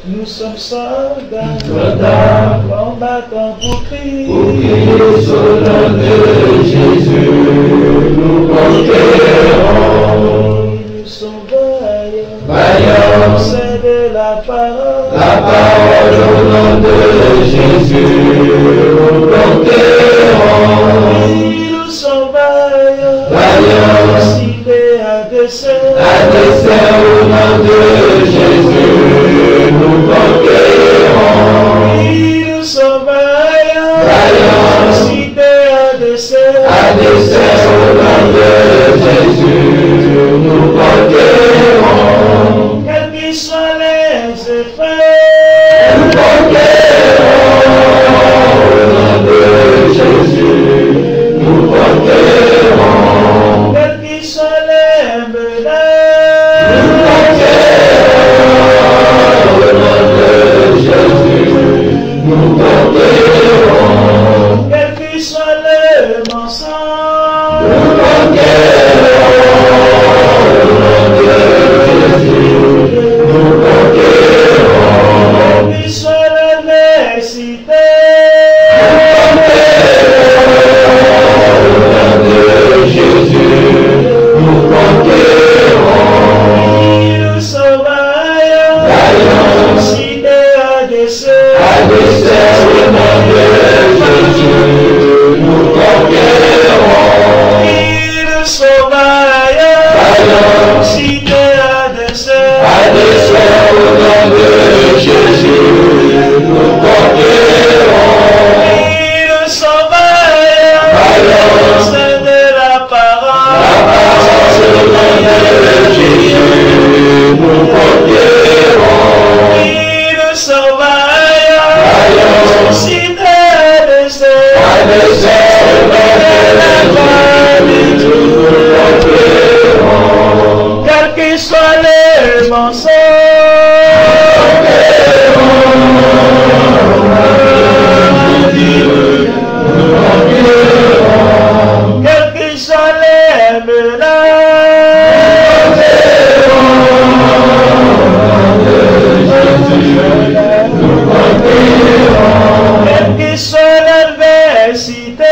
Nous sommes soldats, combattants pour Christ. Pour Christ, au nom de Jésus, nous conquérons. Nous sommes vaillants, Vaillants, c'est de la parole. La parole au nom de Jésus, nous conquérons. Nous sommes vaillants, Vaillants, cités à dessein. à dessein au nom de Jésus, nous conquérons. Nous sommes vaillants, Vaillants, cités à dessein. à dessein au nom de Jésus, nous conquérons. Quels qu'ils soient les effets, Nous conquérons au nom de Jésus, nous conquérons. quels qu'ils soient les menaces, Nous conquérons au nom de Jésus, nous conquérons. quels qu'ils soient les mensonges, Nous conquérons au nom de Jésus, nous conquérons. quels qu'ils soient l'adversité, Jésus, nous conquérons. nous sommes vaillants, Vaillants, cités à dessein. à dessein au nom de Jésus, nous conquérons. Nous sommes vaillants, Vaillants, cités à dessein. à dessein au nom de Jésus, nous conquérons. Nous sommes vaillants, Vaillants, c'est de la parole. la parole au nom de Jésus, nous conquérons. Nous sommes vaillants, Vaillants, cités à dessein. à dessein au nom de Jésus, nous conquérons. Quels qu'ils soient les mensonges, quels qu'ils soient les menaces, quels qu'ils soient l'adversité,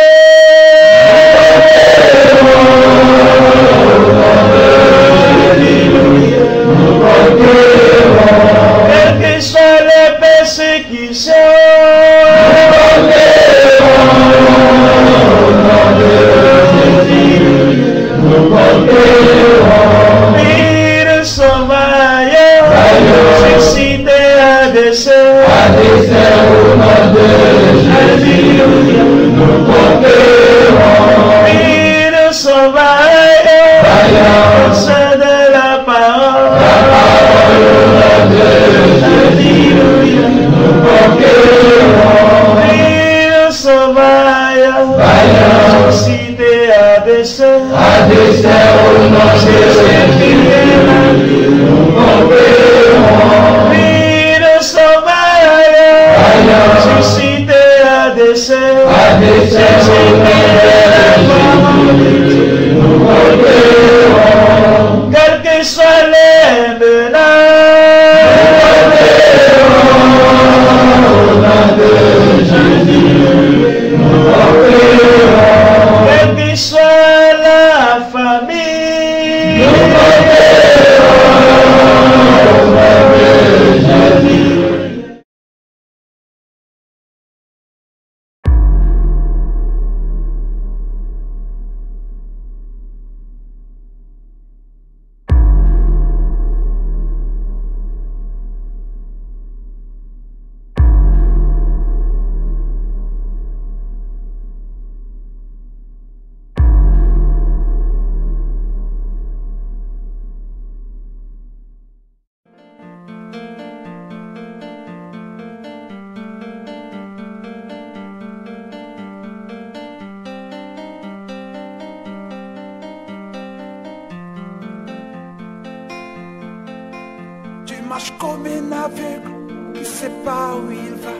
quelles qu'ils soient les persécutions, nous sommes vaillants, suscités à dessein. À dessein au nom de Jésus, nous conquérons. Nous sommes vaillants, Vaillants, c'est de la parole. la parole au nom de Jésus, nous conquérons. Nous sommes vaillants, Vaillants, cités à dessein. à dessein au nom de Jésus, nous conquérons. Nous sommes vaillants, Vaillants, suscités à dessein. à dessein au nom de Jésus, nous conquérons. Quels que soient les menaces, Au nom de Jésus, nous conquérons. quelle que soit la famille, Nous conquérons au nom de Jésus. Tu marches comme un aveugle qui sait pas où il va.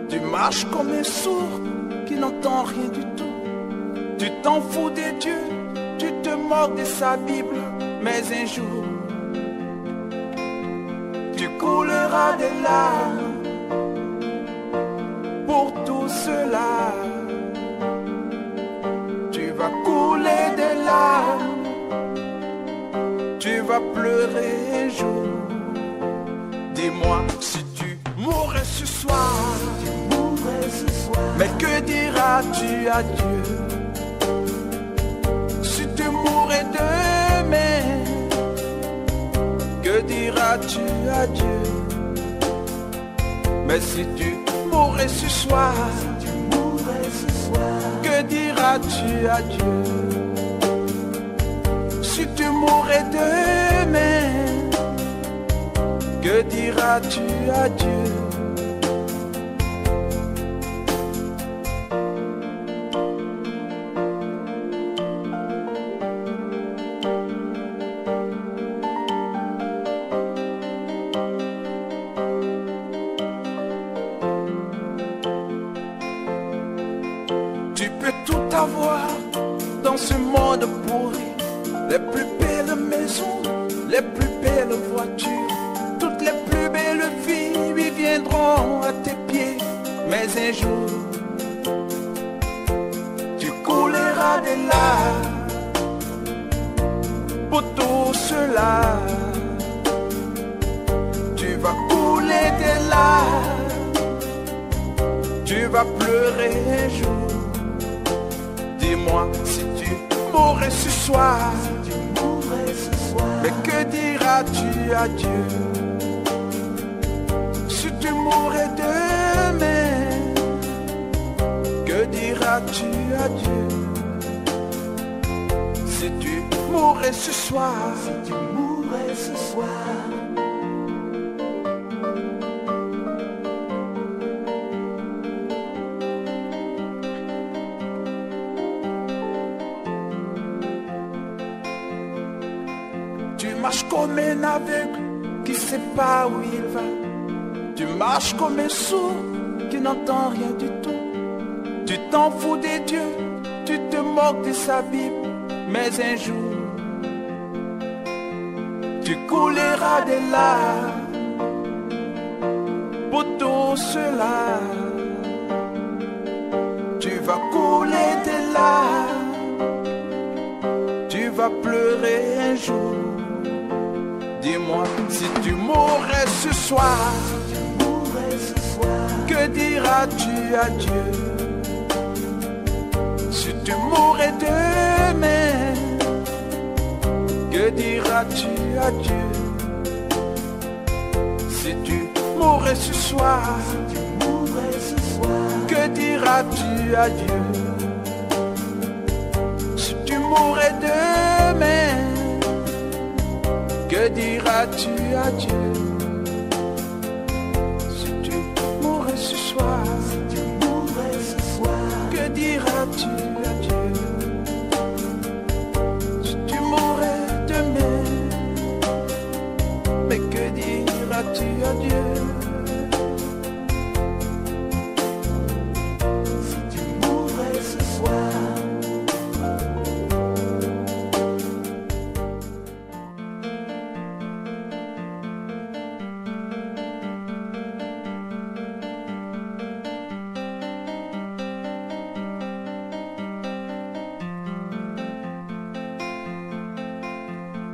Tu marches comme un sourd qui n'entend rien du tout. Tu t'en fous des dieux, tu te moques de sa Bible. Mais un jour, tu couleras couleras des larmes pour tout cela. Tu vas couler des larmes, tu vas pleurer un jour. Dis-moi si tu mourrais ce soir, mais que diras-tu à Dieu? Si tu mourrais demain, que diras-tu à Dieu? Mais si tu mourrais ce soir, que diras-tu à Dieu? Si tu mourrais demain, que diras-tu à Dieu? Tu peux tout avoir dans ce monde pourri, les plus belles maisons, les plus belles voitures, toutes les plus belles filles viendront à tes pieds. Mais un jour, tu couleras des larmes pour tout cela. Tu vas couler des larmes, tu vas pleurer un jour. Dis-moi si tu mourrais ce soir, mais que diras-tu à Dieu? Si tu mourrais demain, que diras-tu à Dieu? Si tu mourrais ce soir, tu marches comme un aveugle qui sait pas où il va. Tu marches comme un sourd qui n'entend rien du tout. Tu t'en fous des dieux, tu te moques de sa Bible. Mais un jour, tu couleras des larmes pour tout cela. Tu vas couler des larmes, tu vas pleurer un jour. Dis-moi si tu mourrais ce soir, que diras-tu à Dieu? Si tu mourrais demain, que diras-tu à Dieu? Si tu mourrais ce soir, que diras-tu à Dieu? Si tu mourrais demain, que diras-tu à Dieu? Si tu mourrais ce soir, que diras-tu à Dieu? Si tu mourrais demain, mais que diras-tu à Dieu? Si tu mourrais ce soir.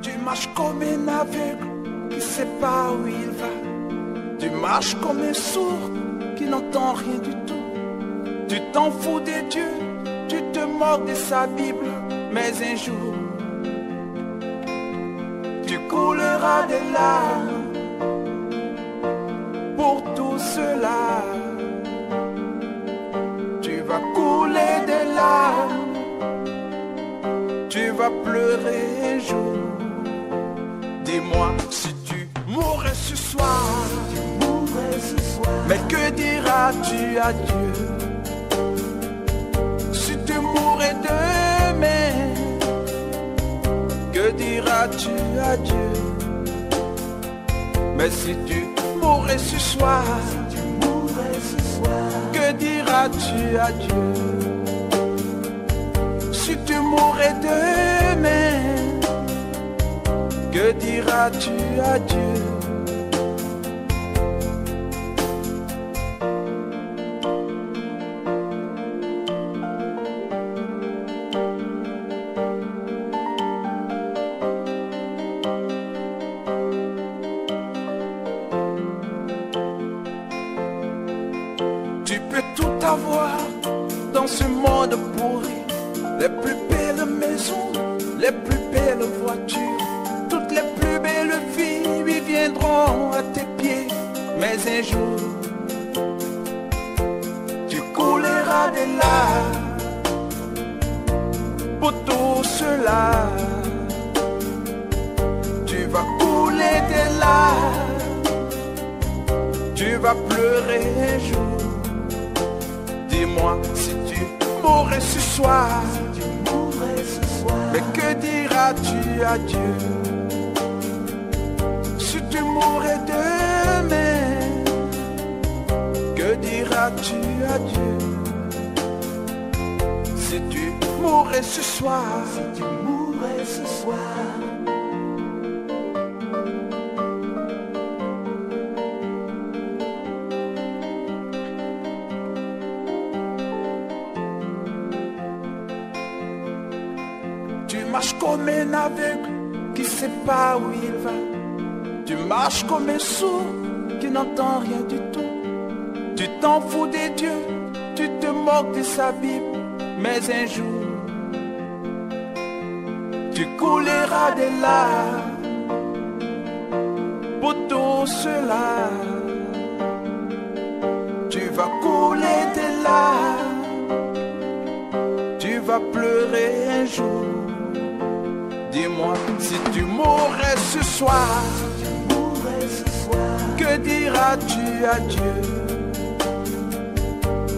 Tu marches comme un aveugle qui sait pas où il va. Tu marches comme un sourd qui n'entend rien du tout. Tu t'en fous des dieux, tu te moques de sa Bible. Mais un jour, tu couleras des larmes pour tout cela. Tu vas couler des larmes, tu vas pleurer un jour. Dis-moi si tu mourrais ce soir, mais que diras-tu à Dieu? Si tu mourrais demain, que diras-tu à Dieu? Mais si tu mourrais ce soir, que diras-tu à Dieu? Si tu mourrais demain, que diras-tu à Dieu? les plus belles maisons, les plus belles voitures, toutes les plus belles filles viendront à tes pieds. Mais un jour, tu couleras des larmes pour tout cela. Tu vas couler des larmes, tu vas pleurer un jour. Dis-moi si tu mourrais ce soir, mais que diras-tu à Dieu? Si tu mourrais demain, que diras-tu à Dieu? Si tu mourrais ce soir, tu marches comme un aveugle qui sait pas où il va. Tu marches comme un sourd qui n'entend rien du tout. Tu t'en fous des dieux, tu te moques de sa Bible. Mais un jour, tu couleras des larmes pour tout cela. Tu vas couler des larmes, tu vas pleurer un jour. Dis-moi si tu mourrais ce soir, que diras-tu à Dieu?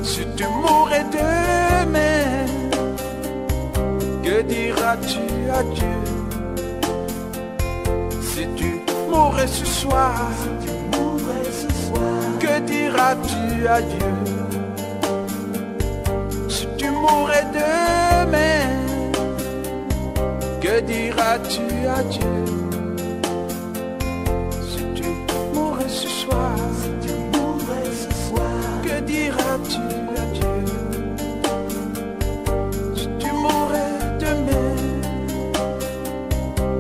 Si tu mourrais demain, que diras-tu à Dieu? Si tu mourrais ce soir, que diras-tu à Dieu? Si tu mourrais demain, que diras-tu à Dieu? Si tu mourrais ce soir, que diras-tu à Dieu? Si tu mourrais demain,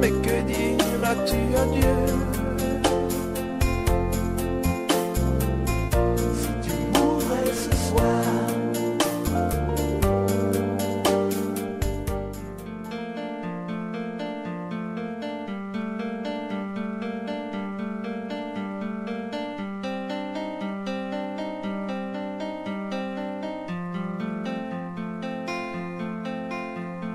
mais que diras-tu à Dieu? Si tu mourrais ce soir.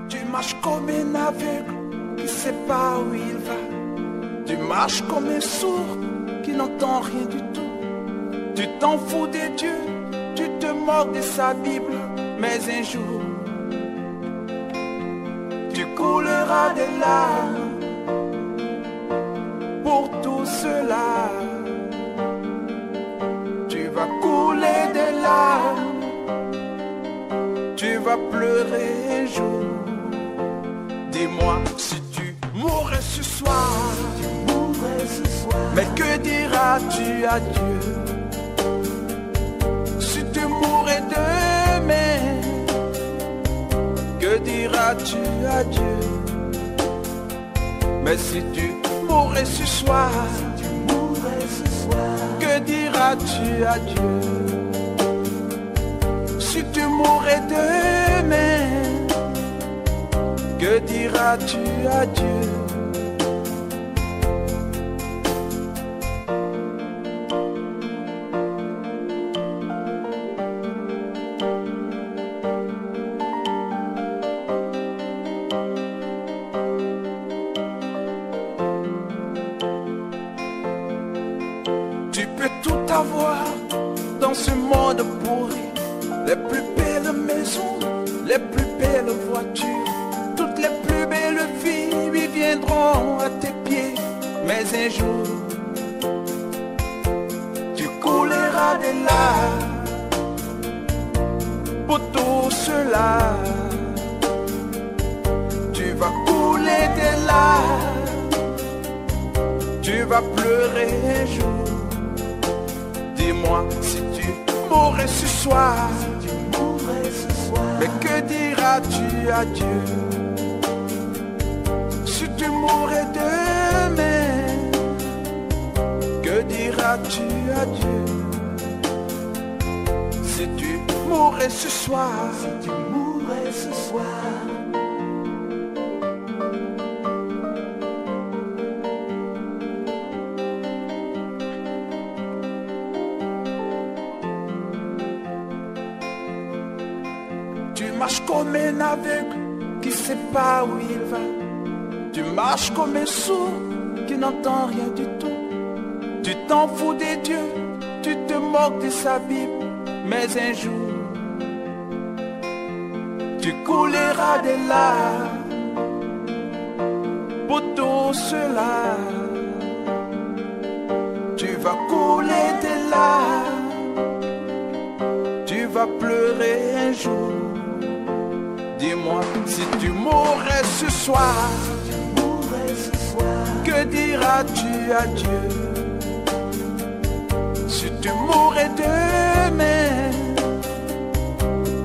Tu marches comme un aveugle qui sait pas où il va. Tu marches comme un sourd qui n'entend rien du tout. Tu t'en fous des dieux, tu te moques de sa Bible. Mais un jour, tu couleras des larmes pour tout cela. Tu vas couler des larmes, tu vas pleurer un jour. Dis-moi si tu mourrais ce soir, mais que diras-tu à Dieu? Si tu mourrais demain, que diras-tu à Dieu? Mais si tu mourrais ce soir, que diras-tu à Dieu? Si tu mourrais demain, que diras-tu à Dieu? Tu peux tout avoir dans ce monde pourri, les plus belles maisons, les plus belles voitures, toutes les plus belles filles viendront à tes pieds. Mais un jour, tu couleras des larmes pour tout cela. Tu vas couler des larmes, tu vas pleurer un jour. Dis-moi si tu mourrais ce soir, mais que diras-tu à Dieu? Si tu mourrais demain, que diras-tu à Dieu? Si tu mourrais ce soir, mourrais ce soir. Tu marches comme un aveugle qui sait pas où il va. Tu marches comme un sourd qui n'entend rien du tout. Tu t'en fous des dieux, tu te moques de sa Bible. Mais un jour, tu couleras des larmes pour tout cela. Tu vas couler des larmes, tu vas pleurer un jour. Dis-moi, si tu mourrais ce soir, que diras-tu à Dieu? Si tu mourrais demain,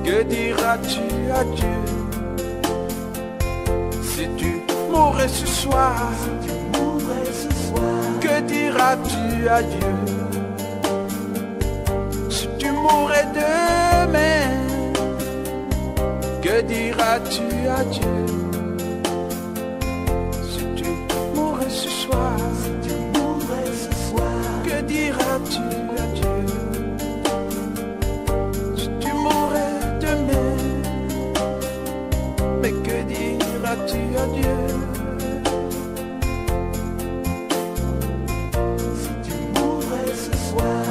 que diras-tu à Dieu? Si tu mourrais ce soir, que diras-tu à Dieu? Si tu mourrais demain, que diras-tu à Dieu? Si tu mourrais ce soir, que diras-tu à Dieu? Si tu mourrais demain, mais que diras-tu à Dieu? Si tu mourrais ce soir.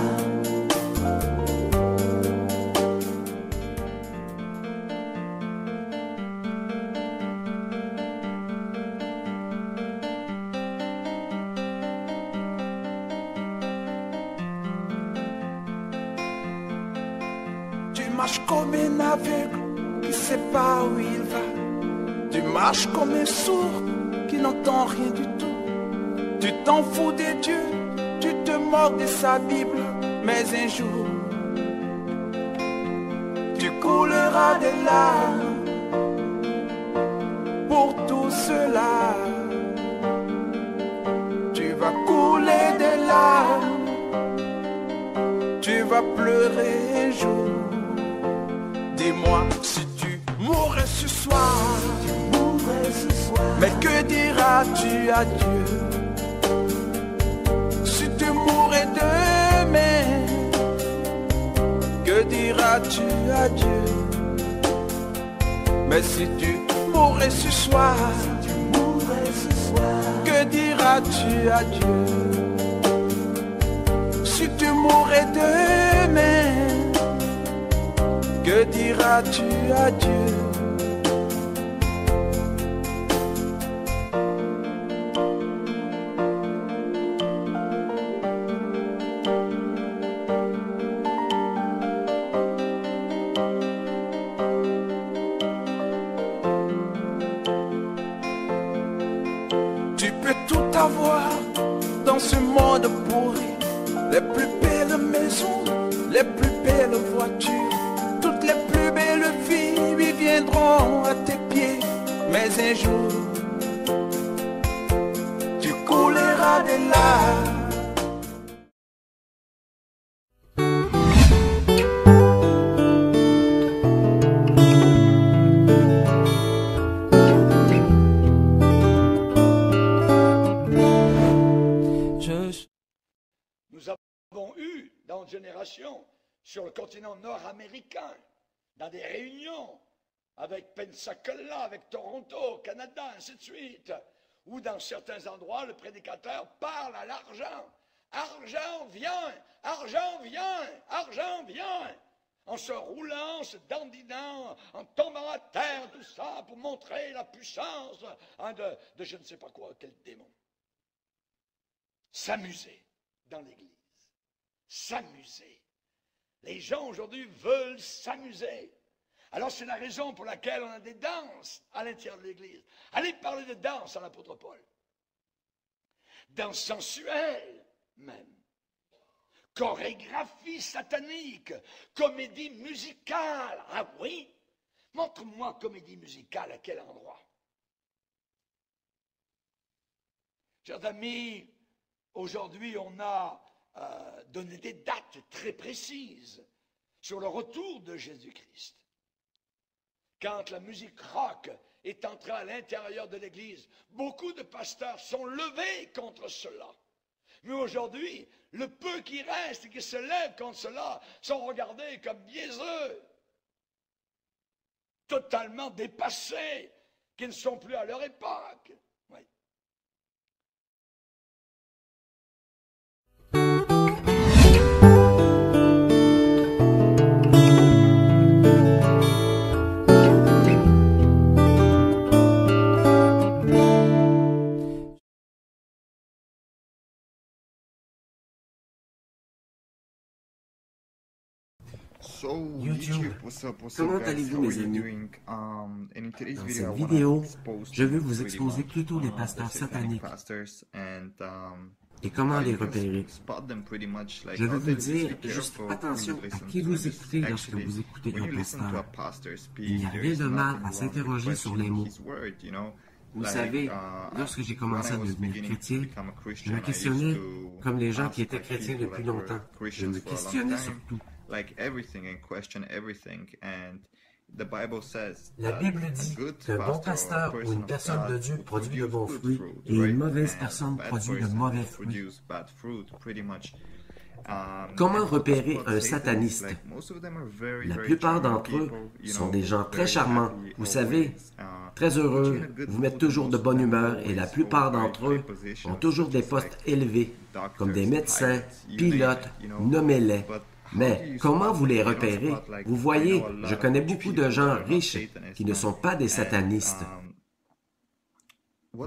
Tu marches comme un aveugle qui sait pas où il va. Tu marches comme un sourd qui n'entend rien du tout. Tu t'en fous des dieux, tu te moques de sa Bible. Mais un jour, tu couleras des larmes pour tout cela. Tu vas couler des larmes, tu vas pleurer un jour. Dis-moi, si tu mourrais ce soir, mais que diras-tu à Dieu? Si tu mourrais demain, que diras-tu à Dieu? Mais si tu mourrais ce soir, que diras-tu à Dieu? Si tu mourrais demain, que diras-tu à Dieu? Tu peux tout avoir dans ce monde pourri, les plus belles maisons, les plus belles voitures, toutes les plus belles filles viendront à tes pieds. Mais un jour, tu couleras des larmes. Nous avons eu dans notre génération, sur le continent nord-américain, dans des réunions avec Pensacola, avec Toronto, Canada, ainsi de suite, où dans certains endroits, le prédicateur parle à l'argent. Argent vient, argent vient, argent vient. En se roulant, en se dandinant, en tombant à terre, tout ça, pour montrer la puissance de je ne sais pas quoi, quel démon. S'amuser dans l'église. S'amuser. Les gens aujourd'hui veulent s'amuser. Alors c'est la raison pour laquelle on a des danses à l'intérieur de l'église. Allez parler de danse à l'apôtre Paul. Danse sensuelle même. Chorégraphie satanique. Comédie musicale. Ah oui? Montre-moi comédie musicale à quel endroit? Chers amis, aujourd'hui on a donné des dates très précises sur le retour de Jésus-Christ. quand la musique rock est entrée à l'intérieur de l'Église, beaucoup de pasteurs sont levés contre cela. Mais aujourd'hui, le peu qui reste et qui se lèvent contre cela sont regardés comme biaiseux, totalement dépassés, qui ne sont plus à leur époque. Oui. YouTube. Comment allez-vous, mes amis? Dans cette vidéo, je veux vous exposer plutôt les pasteurs sataniques et comment les repérer. Je veux vous dire juste attention à qui vous écoutez lorsque vous écoutez un pasteur. Il n'y a rien de mal à s'interroger sur les mots. Vous savez, lorsque j'ai commencé à devenir chrétien, je me questionnais comme les gens qui étaient chrétiens depuis longtemps. Je me questionnais sur tout. La Bible dit qu'un bon pasteur ou une personne de Dieu produit de bons fruits et une mauvaise personne produit de mauvais fruits. Comment repérer un sataniste? La plupart d'entre eux sont des gens très charmants, vous savez, très heureux, vous mettent toujours de bonne humeur et la plupart d'entre eux ont toujours des postes élevés, comme des médecins, pilotes, nommez-les. Mais comment vous les repérez? Vous voyez, je connais beaucoup de gens riches qui ne sont pas des satanistes.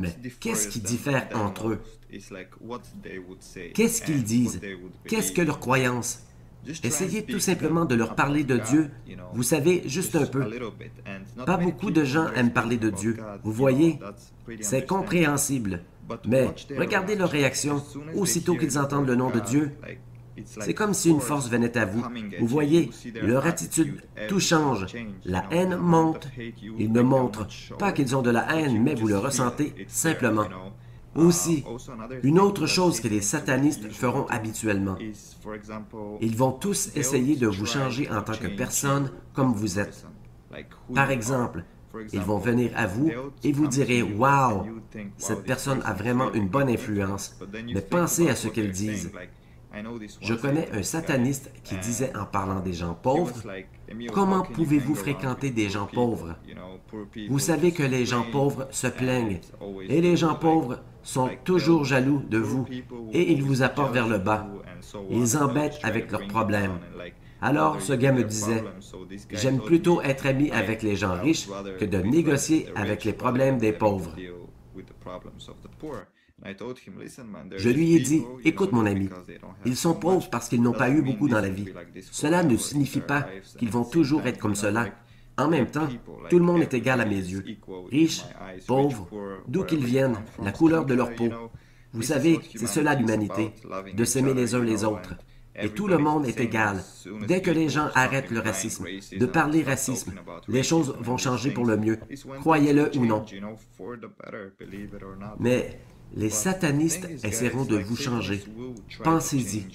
Mais qu'est-ce qui diffère entre eux? Qu'est-ce qu'ils disent? Qu'est-ce que leur croyance? Essayez tout simplement de leur parler de Dieu. Vous savez, juste un peu. Pas beaucoup de gens aiment parler de Dieu. Vous voyez, c'est compréhensible. Mais regardez leur réaction aussitôt qu'ils entendent le nom de Dieu. C'est comme si une force venait à vous. Vous voyez, leur attitude, tout change. La haine monte. Ils ne montrent pas qu'ils ont de la haine, mais vous le ressentez simplement. Aussi, une autre chose que les satanistes feront habituellement. Ils vont tous essayer de vous changer en tant que personne comme vous êtes. Par exemple, ils vont venir à vous et vous direz « Wow, cette personne a vraiment une bonne influence. » Mais pensez à ce qu'ils disent. Je connais un sataniste qui disait en parlant des gens pauvres, « Comment pouvez-vous fréquenter des gens pauvres? Vous savez que les gens pauvres se plaignent, et les gens pauvres sont toujours jaloux de vous, et ils vous apportent vers le bas. Ils embêtent avec leurs problèmes. » Alors, ce gars me disait, « J'aime plutôt être ami avec les gens riches que de négocier avec les problèmes des pauvres. » Je lui ai dit, « Écoute mon ami, ils sont pauvres parce qu'ils n'ont pas eu beaucoup dans la vie. Cela ne signifie pas qu'ils vont toujours être comme cela. En même temps, tout le monde est égal à mes yeux. Riches, pauvres, d'où qu'ils viennent, la couleur de leur peau. Vous savez, c'est cela l'humanité, de s'aimer les uns les autres. Et tout le monde est égal. Dès que les gens arrêtent le racisme, de parler racisme, les choses vont changer pour le mieux, croyez-le ou non. Mais les satanistes essaieront de vous changer. Pensez-y.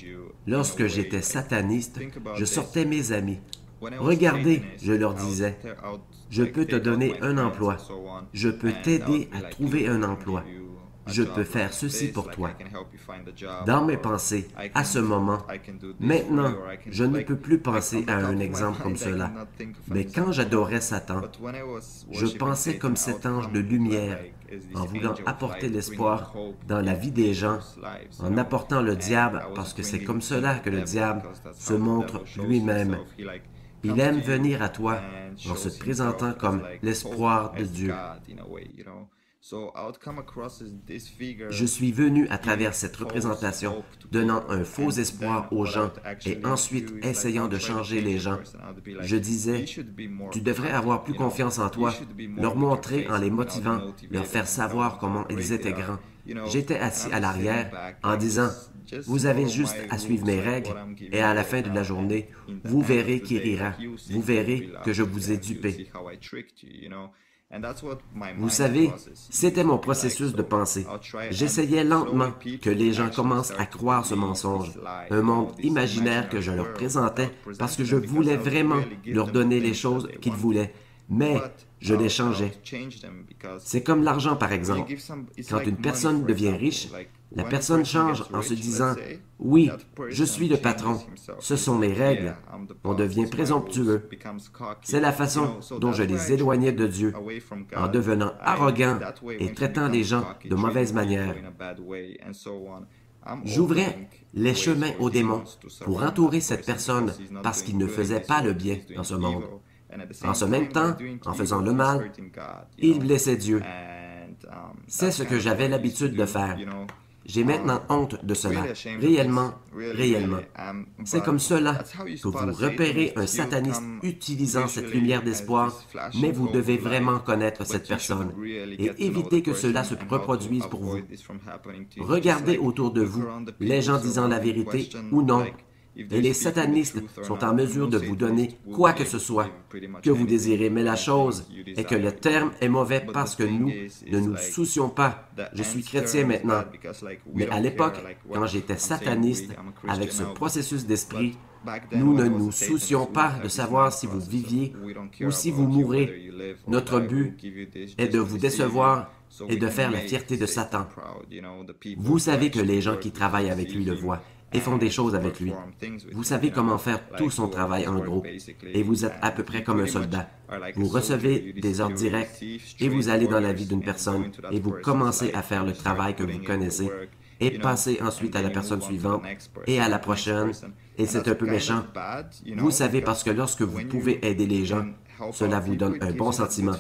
Lorsque j'étais sataniste, je sortais mes amis. Regardez, je leur disais, je peux te donner un emploi. Je peux t'aider à trouver un emploi. Je peux faire ceci pour toi. Dans mes pensées, à ce moment, maintenant, je ne peux plus penser à un exemple comme cela. Mais quand j'adorais Satan, je pensais comme cet ange de lumière, en voulant apporter l'espoir dans la vie des gens, en apportant le diable, parce que c'est comme cela que le diable se montre lui-même. Il aime venir à toi en se présentant comme l'espoir de Dieu. Je suis venu à travers cette représentation, donnant un faux espoir aux gens et ensuite essayant de changer les gens. Je disais, tu devrais avoir plus confiance en toi, leur montrer en les motivant, leur faire savoir comment ils étaient grands. J'étais assis à l'arrière en disant, vous avez juste à suivre mes règles et à la fin de la journée, vous verrez qui rira, vous verrez que je vous ai dupé. Vous savez, c'était mon processus de pensée. J'essayais lentement que les gens commencent à croire ce mensonge, un monde imaginaire que je leur présentais parce que je voulais vraiment leur donner les choses qu'ils voulaient. mais je les changeais. C'est comme l'argent, par exemple. Quand une personne devient riche, la personne change en se disant « Oui, je suis le patron, ce sont mes règles. » On devient présomptueux. C'est la façon dont je les éloignais de Dieu, en devenant arrogant et traitant les gens de mauvaise manière. J'ouvrais les chemins aux démons pour entourer cette personne parce qu'il ne faisait pas le bien dans ce monde. En ce même temps, en faisant le mal, il blessait Dieu. C'est ce que j'avais l'habitude de faire. J'ai maintenant honte de cela, réellement. C'est comme cela que vous repérez un sataniste utilisant cette lumière d'espoir, mais vous devez vraiment connaître cette personne et éviter que cela se reproduise pour vous. Regardez autour de vous les gens disant la vérité ou non. Et les satanistes sont en mesure de vous donner quoi que ce soit que vous désirez. Mais la chose est que le terme est mauvais parce que nous ne nous soucions pas. Je suis chrétien maintenant. Mais à l'époque, quand j'étais sataniste, avec ce processus d'esprit, nous ne nous soucions pas de savoir si vous viviez ou si vous mourrez. Notre but est de vous décevoir et de faire la fierté de Satan. Vous savez que les gens qui travaillent avec lui le voient et font des choses avec lui. Vous savez comment faire tout son travail en gros, et vous êtes à peu près comme un soldat. Vous recevez des ordres directs, et vous allez dans la vie d'une personne, et vous commencez à faire le travail que vous connaissez, et passez ensuite à la personne suivante, et à la prochaine, et c'est un peu méchant. Vous savez parce que lorsque vous pouvez aider les gens, cela vous donne un bon sentiment.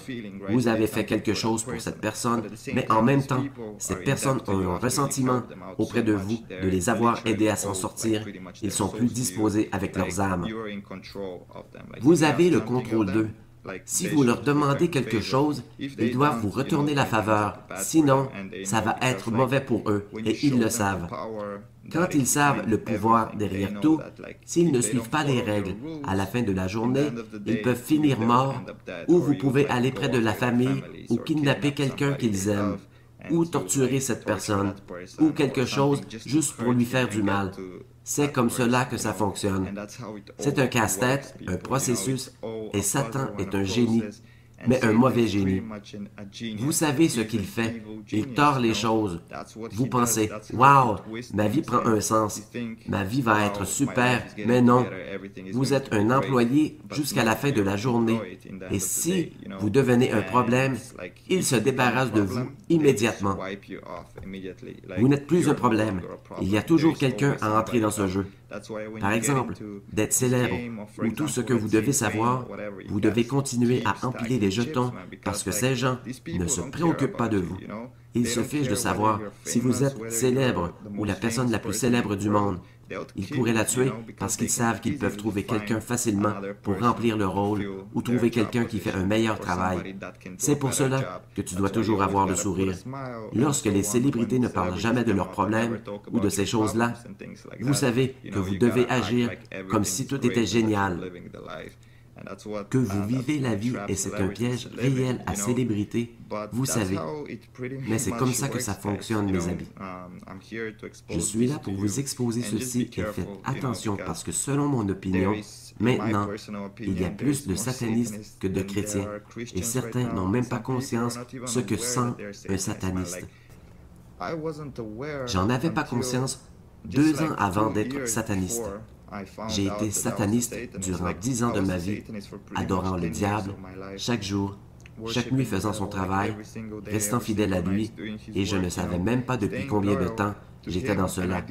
Vous avez fait quelque chose pour cette personne, mais en même temps, ces personnes ont un ressentiment auprès de vous de les avoir aidés à s'en sortir. Ils sont plus disposés avec leurs âmes. Vous avez le contrôle d'eux. Si vous leur demandez quelque chose, ils doivent vous retourner la faveur. Sinon, ça va être mauvais pour eux, et ils le savent. Quand ils savent le pouvoir derrière tout, s'ils ne suivent pas les règles, à la fin de la journée, ils peuvent finir morts, ou vous pouvez aller près de la famille, ou kidnapper quelqu'un qu'ils aiment, ou torturer cette personne, ou quelque chose juste pour lui faire du mal. C'est comme cela que ça fonctionne. C'est un casse-tête, un processus, et Satan est un génie, mais un mauvais génie. Vous savez ce qu'il fait. Il tord les choses. Vous pensez, « Wow, ma vie prend un sens. Ma vie va être super. » Mais non. Vous êtes un employé jusqu'à la fin de la journée. Et si vous devenez un problème, il se débarrasse de vous immédiatement. Vous n'êtes plus un problème. Il y a toujours quelqu'un à entrer dans ce jeu. Par exemple, d'être célèbre, ou tout ce que vous devez savoir, vous devez continuer à empiler les jetons parce que ces gens ne se préoccupent pas de vous. Ils se fichent de savoir si vous êtes célèbre ou la personne la plus célèbre du monde. Ils pourraient la tuer parce qu'ils savent qu'ils peuvent trouver quelqu'un facilement pour remplir le rôle ou trouver quelqu'un qui fait un meilleur travail. C'est pour cela que tu dois toujours avoir le sourire. Lorsque les célébrités ne parlent jamais de leurs problèmes ou de ces choses-là, vous savez que vous devez agir comme si tout était génial. Que vous vivez la vie et c'est un piège réel à célébrité, vous savez. Mais c'est comme ça que ça fonctionne, mes amis. Je suis là pour vous exposer ceci et faites attention parce que selon mon opinion, maintenant, il y a plus de satanistes que de chrétiens et certains n'ont même pas conscience ce que sent un sataniste. J'en avais pas conscience 2 ans avant d'être sataniste. J'ai été sataniste durant 10 ans de ma vie, adorant le diable, chaque jour, chaque nuit faisant son travail, restant fidèle à lui, et je ne savais même pas depuis combien de temps j'étais dans cela.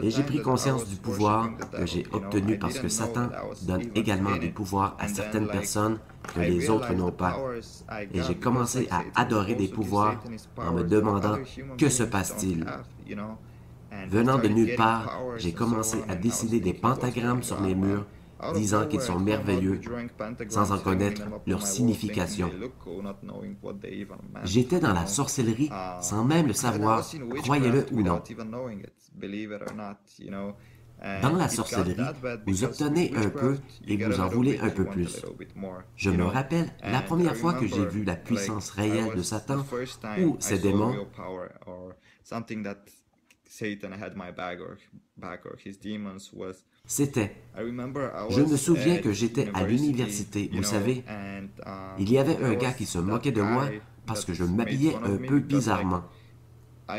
Et j'ai pris conscience du pouvoir que j'ai obtenu parce que Satan donne également du pouvoir à certaines personnes que les autres n'ont pas. Et j'ai commencé à adorer des pouvoirs en me demandant « Que se passe-t-il » Venant de nulle part, j'ai commencé à dessiner des pentagrammes sur mes murs, disant qu'ils sont merveilleux, sans en connaître leur signification. J'étais dans la sorcellerie sans même le savoir, croyez-le ou non. Dans la sorcellerie, vous obtenez un peu et vous en voulez un peu plus. Je me rappelle la première fois que j'ai vu la puissance réelle de Satan ou ses démons. C'était. Je me souviens que j'étais à l'université, vous savez. Il y avait un gars qui se moquait de moi parce que je m'habillais un peu bizarrement.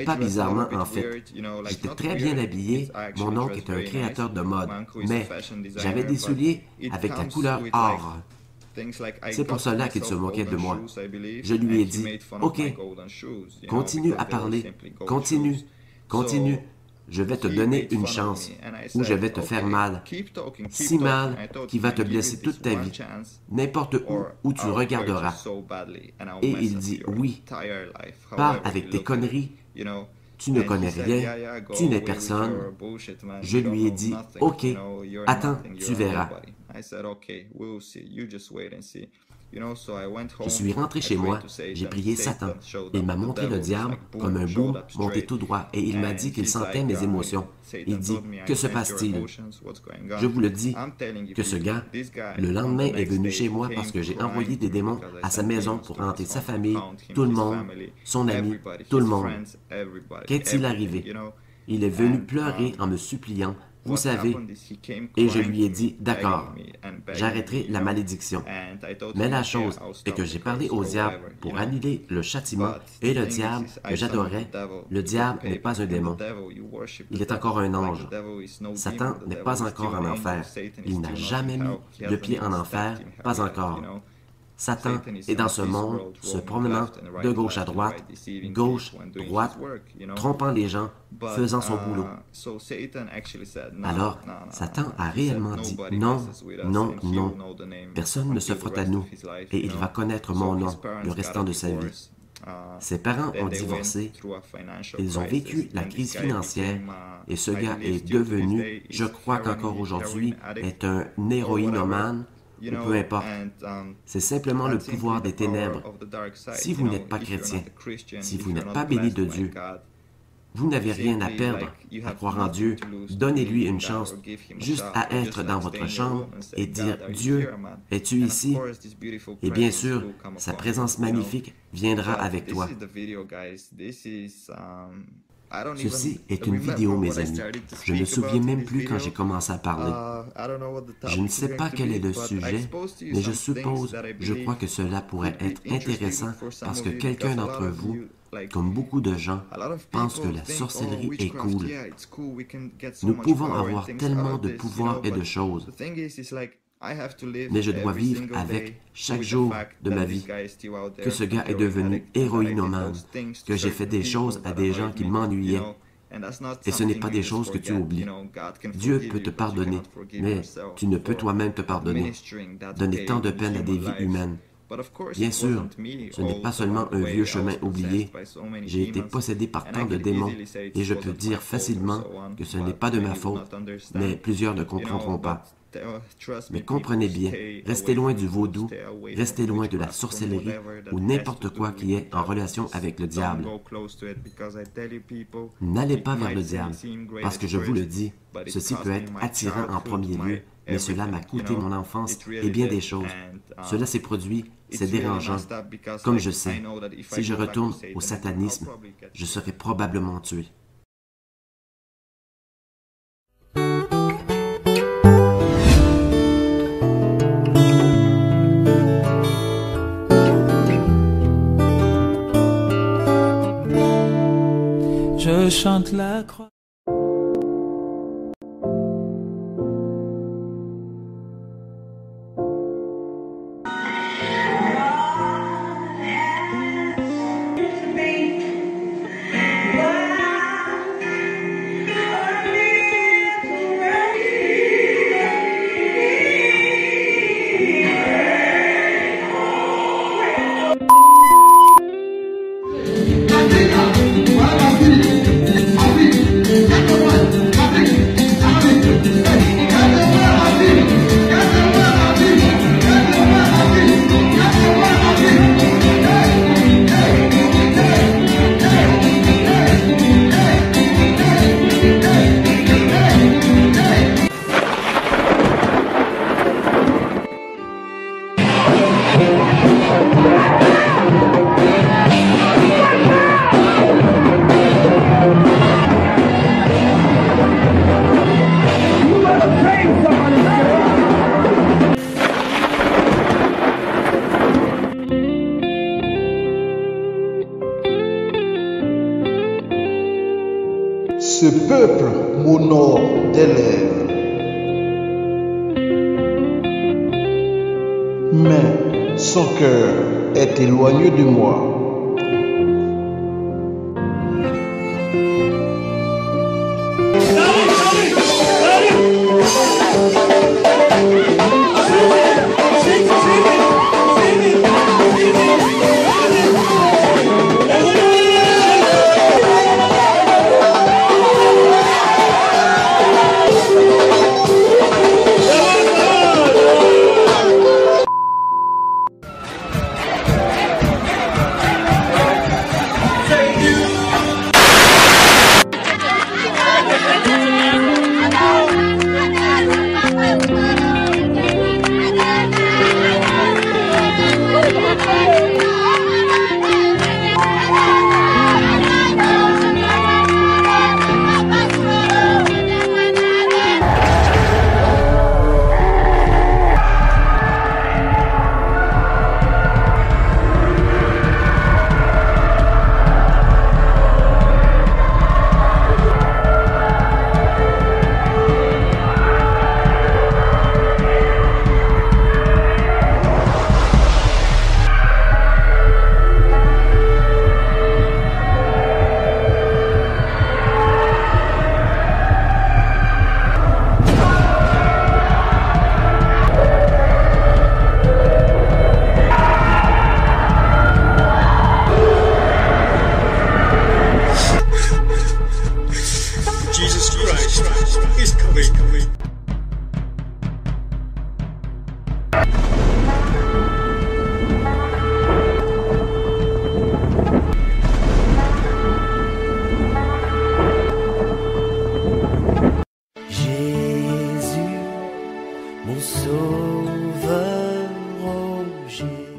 Pas bizarrement, en fait. J'étais très bien habillé, mon oncle est un créateur de mode, mais j'avais des souliers avec la couleur or. C'est pour cela qu'il se moquait de moi. Je lui ai dit, « Ok, continue à parler, continue, continue. Je vais te donner une chance, ou je vais te faire mal, si mal qu'il va te blesser toute ta vie, n'importe où tu regarderas. » Et il dit, « Oui, pars avec tes conneries, tu ne connais rien, tu n'es personne. » Je lui ai dit, « Ok, attends, tu verras. » Je suis rentré chez moi, j'ai prié Satan. Il m'a montré le diable comme un bout monté tout droit et il m'a dit qu'il sentait mes émotions. Il dit, « Que se passe-t-il? » Je vous le dis que ce gars, le lendemain, est venu chez moi parce que j'ai envoyé des démons à sa maison pour hanter sa famille, tout le monde, son ami, tout le monde. Qu'est-il arrivé? Il est venu pleurer en me suppliant. Vous savez, et je lui ai dit, d'accord, j'arrêterai la malédiction. Mais la chose est que j'ai parlé au diable pour annuler le châtiment et le diable que j'adorais, le diable n'est pas un démon. Il est encore un ange. Satan n'est pas encore en enfer. Il n'a jamais mis le pied en enfer, pas encore. Satan est dans ce monde, se promenant de gauche à droite, trompant les gens, faisant son boulot. Alors, Satan a réellement dit, « Non, non, non, personne ne se frotte à nous, et il va connaître mon nom le restant de sa vie. » Ses parents ont divorcé, ils ont vécu la crise financière, et ce gars est devenu, je crois qu'encore aujourd'hui, est un héroïnomane, ou peu importe. C'est simplement le pouvoir des ténèbres. Si vous n'êtes pas chrétien, si vous n'êtes pas béni de Dieu, vous n'avez rien à perdre à croire en Dieu. Donnez-lui une chance, juste à être dans votre chambre et dire, « Dieu, es-tu ici? » Et bien sûr, sa présence magnifique viendra avec toi. Ceci est une vidéo, mes amis. Je ne me souviens même plus quand j'ai commencé à parler. Je ne sais pas quel est le sujet, mais je suppose, je crois que cela pourrait être intéressant parce que quelqu'un d'entre vous, comme beaucoup de gens, pense que la sorcellerie est cool. Nous pouvons avoir tellement de pouvoirs et de choses. Mais je dois vivre avec chaque jour de ma vie que ce gars est devenu héroïnomane, que j'ai fait des choses à des gens qui m'ennuyaient. Et ce n'est pas des choses que tu oublies. Dieu peut te pardonner, mais tu ne peux toi-même te pardonner. Donner tant de peine à des vies humaines. Bien sûr, ce n'est pas seulement un vieux chemin oublié. J'ai été possédé par tant de démons et je peux dire facilement que ce n'est pas de ma faute, mais plusieurs ne comprendront pas. Mais comprenez bien, restez loin du vaudou, restez loin de la sorcellerie ou n'importe quoi qui est en relation avec le diable. N'allez pas vers le diable, parce que je vous le dis, ceci peut être attirant en premier lieu, mais cela m'a coûté mon enfance et bien des choses. Cela s'est produit, c'est dérangeant. Comme je sais, si je retourne au satanisme, je serai probablement tué. Je chante la croix. mais son cœur est éloigné de moi. Mon sauveur, oh Jésus.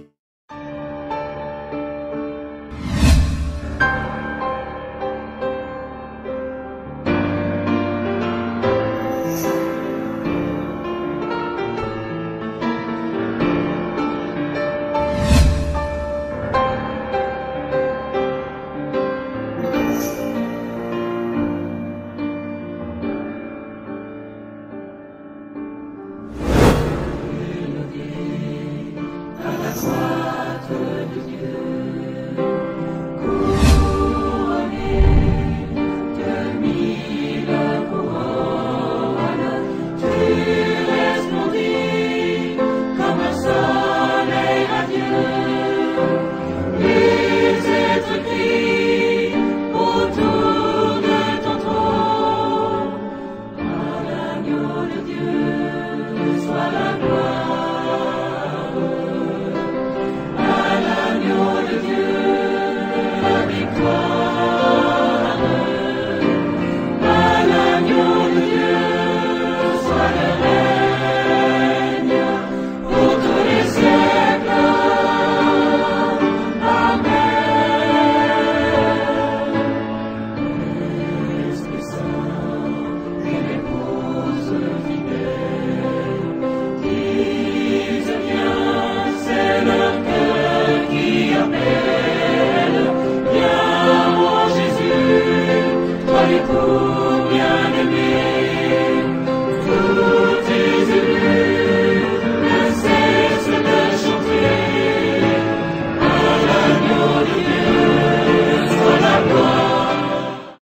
Autour de ton trône, à l'agneau de Dieu.